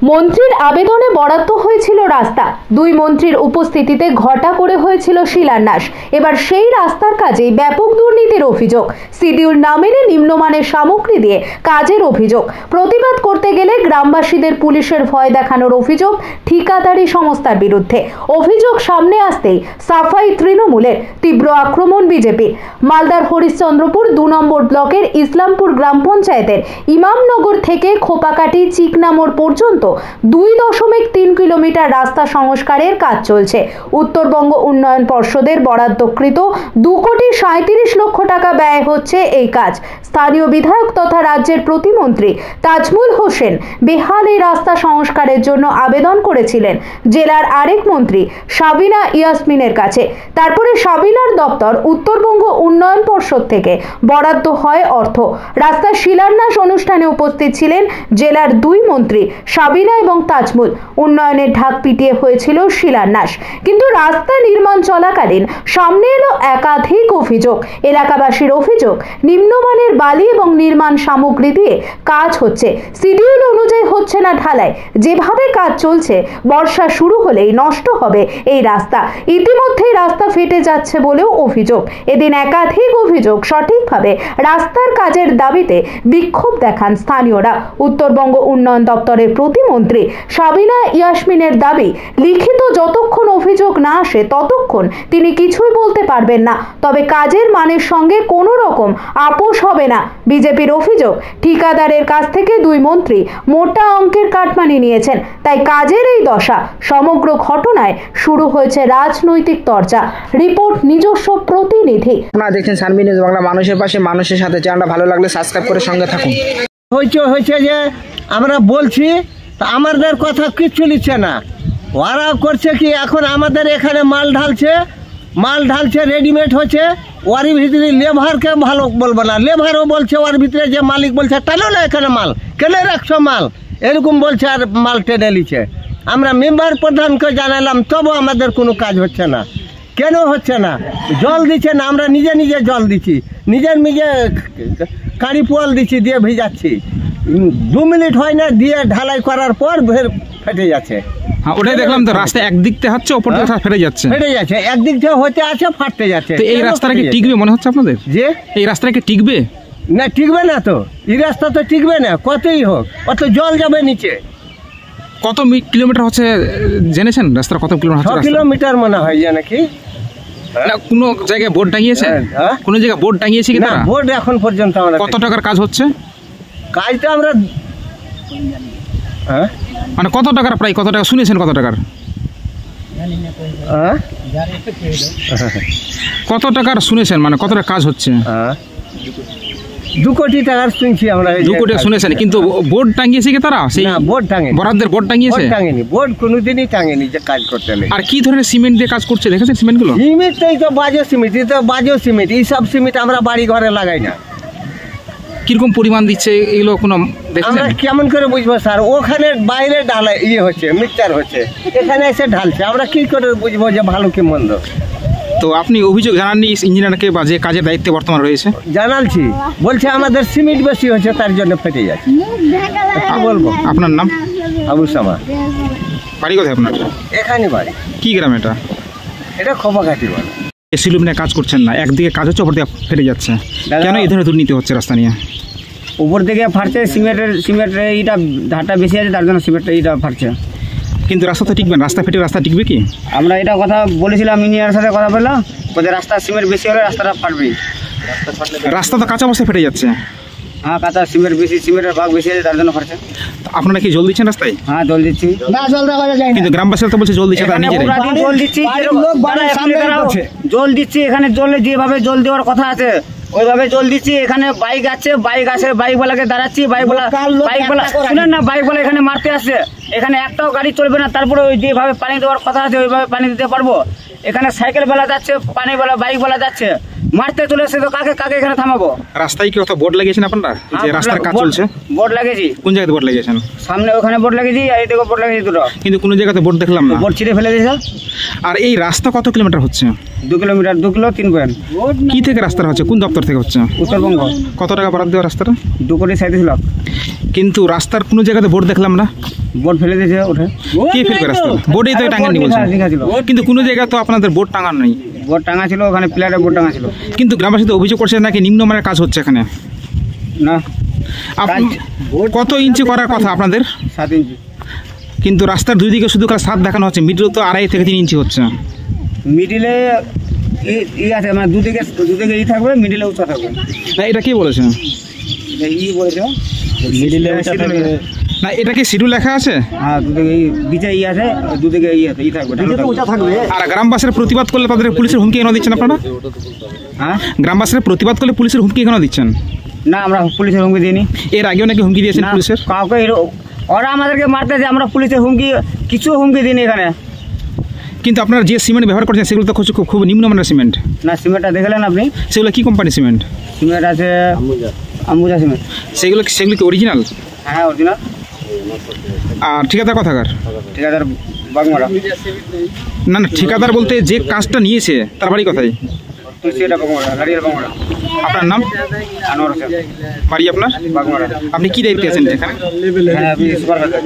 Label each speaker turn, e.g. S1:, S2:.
S1: মন্ত্রীর আবেদনে বরাদ্দ হয়েছিল রাস্তা, দুই মন্ত্রীর উপস্থিতিতে ঘটা করে হয়েছিল শিলান্যাস। এবার সেই রাস্তার কাজেই ব্যাপক দুর্নীতির অভিযোগ। শিডিউল না মেনে নিম্নমানের সামগ্রী দিয়ে কাজের অভিযোগ। প্রতিবাদ করতে গেলে গ্রামবাসীদের পুলিশের ভয় দেখানোর অভিযোগ ঠিকাদারি সংস্থার বিরুদ্ধে। অভিযোগ সামনে আসতেই সাফাই তৃণমূলের, তীব্র আক্রমণ বিজেপির। মালদার হরিশ্চন্দ্রপুর 2 নম্বর ব্লকের ইসলামপুর গ্রাম পঞ্চায়েতের ইমামনগর থেকে খোপাকাটি চিকনামোড় পর্যন্ত 2.3 কিলোমিটার রাস্তা সংস্কারের কাজ চলছে। উত্তরবঙ্গ উন্নয়ন পর্ষদের বরাদ্দকৃত 2,37 লক্ষ টাকা ব্যয় হচ্ছে এই কাজ। স্থানীয় বিধায়ক তথা রাজ্যের প্রতিমন্ত্রী তাজমুল হোসেন বেহাল এই রাস্তা সংস্কারের জন্য আবেদন করেছিলেন জেলার আরেক মন্ত্রী সাবিনা ইয়াসমিনের কাছে। তারপরে সাবিনার দপ্তর উত্তরবঙ্গ উন্নয়ন পর্ষদ থেকে বরাদ্দ হয় অর্থ। রাস্তার শিলান্যাস অনুষ্ঠানে উপস্থিত ছিলেন জেলার 2 মন্ত্রী সাবিনা এবং তাজমুল। উন্নয়নের ঢাক পিটিয়ে হয়েছিল শিলান্যাস, কিন্তু রাস্তা নির্মাণ চলাকালীন সামনে এলো একাধিক অভিযোগ। এলাকাবাসীর অভিযোগ, নিম্নমানের বালি এবং নির্মাণ সামগ্রী দিয়ে কাজ হচ্ছে, শিডিউল অনুযায়ী হচ্ছে না ঢালাই। যেভাবে কাজ চলছে, বর্ষা শুরু হলেই নষ্ট হবে এই রাস্তা। ইতিমধ্যেই রাস্তা ফেটে যাচ্ছে বলেও অভিযোগ। এদিন একাধিক অভিযোগ সঠিকভাবে রাস্তার কাজের দাবিতে বিক্ষোভ দেখান স্থানীয়রা। উত্তরবঙ্গ উন্নয়ন দপ্তরের প্রতিমন্ত্রী সাবিনা ইয়াসমিনের দাবি, লিখিত যতক্ষণ অভিযোগ না আসে ততক্ষণ তিনি কিছুই বলতে পারবেন না। তবে কাজের মানের সঙ্গে কোনো রকম আপোষ হবে না। বিজেপির অভিযোগ, ঠিকাদারের কাছ থেকে 2 মন্ত্রী মোটা অঙ্কের কাটমানি নিয়েছেন, তাই কাজের এই দশা। সমগ্র ঘটনায় শুরু হয়েছে রাজনৈতিক চর্চা। রিপোর্ট নিজস্ব প্রতিনিধি।
S2: আপনারা দেখছেন সানবি নিউজ বাংলা, মানুষের পাশে মানুষের সাথে। চ্যানেলটা ভালো লাগলে সাবস্ক্রাইব করে সঙ্গে থাকুন।
S3: হয়েছে যে আমরা বলছি, আমাদের কথা কিচ্ছু নিচ্ছে না। ওরা করছে কি, এখন আমাদের এখানে মাল ঢালছে রেডিমেড হচ্ছে। ওর ভিতরে লেবারকে ভালো বলবো না, লেবারও বলছে ওর ভিতরে যে মালিক বলছে টানো না এখানে মাল, কেনে রাখছো মাল, এরকম বলছে আর মাল টেনে নিচ্ছে। আমরা মেম্বার প্রধানকে জানালাম, তবু আমাদের কোনো কাজ হচ্ছে না। কেন হচ্ছে না? জল দিচ্ছে না, আমরা নিজে জল দিচ্ছি, নিজে কাঁড়ি পোয়াল দিচ্ছি, দিয়ে ভিজাচ্ছি। 2 মিনিট হয় না, দিয়ে ঢালাই করার পর ফেটে যাচ্ছে।
S4: হ্যাঁ, ওটাই দেখলাম তো, রাস্তা একদিক থেকে হচ্ছে, ওপর থেকে ফেটে যাচ্ছে,
S3: একদিক থেকে হতে আছে, ফাটতে যাচ্ছে।
S4: তো এই রাস্তাটা কি টিকবে মনে হচ্ছে আপনাদের? যে এই রাস্তাটা কি টিকবে?
S3: না, টিকবে না তো, এই রাস্তা তো টিকবে না, কতই হোক, অত জল যাবে নিচে।
S4: কত কিলোমিটার হচ্ছে জেনেছেন? রাস্তা কত কিলোমিটার?
S3: 6 কিলোমিটার মনে হয়, জানে কি
S4: না, কোন জায়গায় বোর্ড টাঙিয়েছে? কোন জায়গায় বোর্ড টাঙিয়েছে কি? না,
S3: বোর্ড এখন পর্যন্ত আমরা।
S4: কত টাকার কাজ হচ্ছে?
S3: কাজটা আমরা
S4: মানে কত টাকার, প্রায় কত টাকা শুনেছেন? কত টাকার? কত টাকার শুনেছেন, মানে কত টাকা কাজ হচ্ছে?
S3: 2 কোটি টাকার শুনছি আমরা।
S4: 2 কোটি শুনেছেন, কিন্তু বোর্ড টাঙিয়েছে কি তারা? সেই
S3: বোর্ড টাঙে,
S4: বরাদ্দের বোর্ড টাঙিয়েছে?
S3: বোর্ড কোনোদিনই টাঙেনি যে কাজ করতে নেই।
S4: আর কি ধরনের সিমেন্ট দিয়ে কাজ করছে দেখেছেন? সিমেন্টগুলো
S3: সিমেন্টটাই তো বাজে সিমেন্ট, এইসব সিমেন্ট আমরা বাড়ি ঘরে লাগাই না।
S4: কিরকম পরিমাণ দিচ্ছে এগুলো কোনো
S3: আমরা কেমন করে বুঝবো স্যার? ওখানে বাইরে ঢালাই হচ্ছে, মিক্সচার হচ্ছে, এখানে এসে ঢালছে, আমরা কি করে বুঝবো যে ভালো কি মন্দ?
S4: তো আপনি অভিযোগ জানাননি ইঞ্জিনিয়ারকে, বা যে কাজের দায়িত্বে বর্তমান রয়েছে?
S3: জানালছি, বলছে আমাদের সিমেন্ট বেশি হচ্ছে, তার জন্য ফেটে যাচ্ছে। কি বলবো?
S4: আপনার নাম?
S3: আবু সামা।
S4: বাড়ি কোথায় আপনার?
S3: এখানে বাড়ি।
S4: কি গ্রাম এটা?
S3: এটা খোপাঘাটি বলে।
S4: শিলুপ নিয়ে কাজ করছেন না, একদিকে কাজ হচ্ছে, অপর দিকে ফেটে যাচ্ছে, কেন এই ধরনের দুর্নীতি হচ্ছে রাস্তা নিয়ে?
S2: উপর থেকে ফাটছে, সিমেন্টের এইটা ধারটা বেশি আছে, তার জন্য সিমেন্টের এইটা ফাটছে।
S4: কিন্তু রাস্তা তো টিকবে না, রাস্তা ফেটে রাস্তা টিকবে কি?
S2: আমরা এটা কথা বলেছিলাম, ইঞ্জিনিয়ারের সাথে কথা বললাম, বলছে রাস্তা সিমেন্ট বেশি হলে রাস্তাটা ফাটবে।
S4: রাস্তা তো কাঁচা অবস্থায় ফেটে যাচ্ছে।
S2: হ্যাঁ, কাঁচা সিমেন্টের ভাগ বেশি আছে, তার জন্য ফাটছে।
S4: আপনারা কি জল দিচ্ছেন রাস্তায়?
S2: হ্যাঁ, জল দিচ্ছি।
S3: না, জল দেওয়া যায় না,
S4: কিন্তু গ্রামবাসীরা তো বলছে জল দিচ্ছে, তারা নিজেরাই
S2: জল দিচ্ছি। জল দিচ্ছি, এখানে জল যেভাবে জল দেওয়ার কথা আছে ওইভাবে জল দিচ্ছি। এখানে বাইক আছে, বাইকওয়ালাকে দাঁড়াচ্ছি, বাইকওয়ালা শুনেন না, বাইকওয়ালা এখানে মারতে আসছে। এখানে একটাও গাড়ি চলবে না, তারপরে ওই যেভাবে পানি দেওয়ার কথা আছে ওইভাবে পানি দিতে পারবো। এখানে সাইকেলওয়ালা যাচ্ছে, বাইকওয়ালা যাচ্ছে, মারতে চলে এসে তো কাকে কাকে এখানে থামাবো?
S4: রাস্তায় কি কত বোর্ড লাগিয়েছেন আপনারা যে রাস্তার কাজ চলছে?
S2: বোর্ড লাগিয়েছি,
S4: কোন জায়গাতে বোর্ড লাগিয়েছেন?
S2: সামনে ওখানে বোর্ড লাগিয়েছি, আর এদিকে বোর্ড লাগিয়েছি দুটো।
S4: কিন্তু কোনো জায়গাতে বোর্ড দেখলাম না।
S2: বোর্ড ছিঁড়ে ফেলে দিয়েছে।
S4: আর এই রাস্তা কত কিলোমিটার হচ্ছে?
S2: 2 কিলোমিটার, 2 কিলো 3 পয়েন্ট।
S4: কি থেকে রাস্তা হচ্ছে? কোন দপ্তর থেকে হচ্ছে?
S2: উত্তরবঙ্গ।
S4: কত টাকা বরাদ্দ দেওয়া রাস্তাটা?
S2: 2,37 লাখ।
S4: কিন্তু রাস্তার কোনো জায়গাতে বোর্ড দেখলাম না।
S2: বোর্ড ফেলে দিয়েছে ওঠে।
S4: কে ফেলবে রাস্তা? বোর্ডেই তো টাঙানি বলছে। কিন্তু কোনো জায়গায় তো আপনাদের বোর্ড টাঙানো নেই।
S2: বোর্ড টাঙা ছিল, ওখানে পিলারে বোর্ড টাঙা ছিল।
S4: কিন্তু গ্রামবাসী তো অভিযোগ করছে নাকি নিম্নমানের কাজ হচ্ছে এখানে।
S2: না,
S4: কত ইঞ্চি করার কথা আপনাদের?
S2: 7 ইঞ্চি।
S4: কিন্তু রাস্তার দুই দিকে শুধু কাজ 7 দেখানো হচ্ছে, মিডল তো 2.5 থেকে 3 ইঞ্চি হচ্ছে।
S2: মিডিলে আছে, মানে দুদিকে ই থাকবে, মিডিলে উঁচা থাকবে।
S4: না, এটা কি বলেছে?
S2: ই বলেছে মিডিলে উঁচা থাকবে।
S4: না, এটা কি শিডিউল লেখা আছে?
S2: হ্যাঁ, দুদিকে বিচে ই আছে, দুদিকে ই আছে, ই থাকবে, উঁচা থাকবে।
S4: আর গ্রামবাসীরা প্রতিবাদ করলে তাদের পুলিশের হুমকি কেন দিচ্ছেন আপনারা?
S2: হ্যাঁ,
S4: গ্রামবাসীরা প্রতিবাদ করলে পুলিশের হুমকি কেন দিচ্ছেন?
S2: না, আমরা পুলিশের হুমকি দিইনি।
S4: এর আগেও নাকি হুমকি দিয়েছেন
S2: না,
S4: পুলিশের?
S2: কাউকে ওরা আমাদেরকে মারতেছে, আমরা পুলিশের হুমকি কিছু হুমকি দিইনি এখানে।
S4: কিন্তু আপনারা যে সিমেন্ট ব্যবহার করছেন সেগুলো তো খুব নিম্নমানের সিমেন্ট।
S2: না, সিমেন্টটা দেখলেন আপনি?
S4: সেগুলো কি কোম্পানি সিমেন্ট?
S2: সিমেন্ট আছে আম্বুজা সিমেন্ট।
S4: সেগুলো কি অরিজিনাল?
S2: হ্যাঁ, অরিজিনাল।
S4: আর ঠিকাদার কথাকার?
S2: ঠিকাদার বাগমারা।
S4: না, ঠিকাদার বলতে যে কাজটা নিয়েছে তার বাড়ি কোথায়?
S2: তুলসিয়াটা বাগমারা, গাড়িয়ার বাগমারা।
S4: আপনার নাম?
S2: আনোয়ার হোসেন।
S4: বাড়ি আপনার?
S2: বাগমারা।
S4: আপনি কি দায়িত্বে আছেন এখানে?
S2: হ্যাঁ, আমি সুপারভাইজার।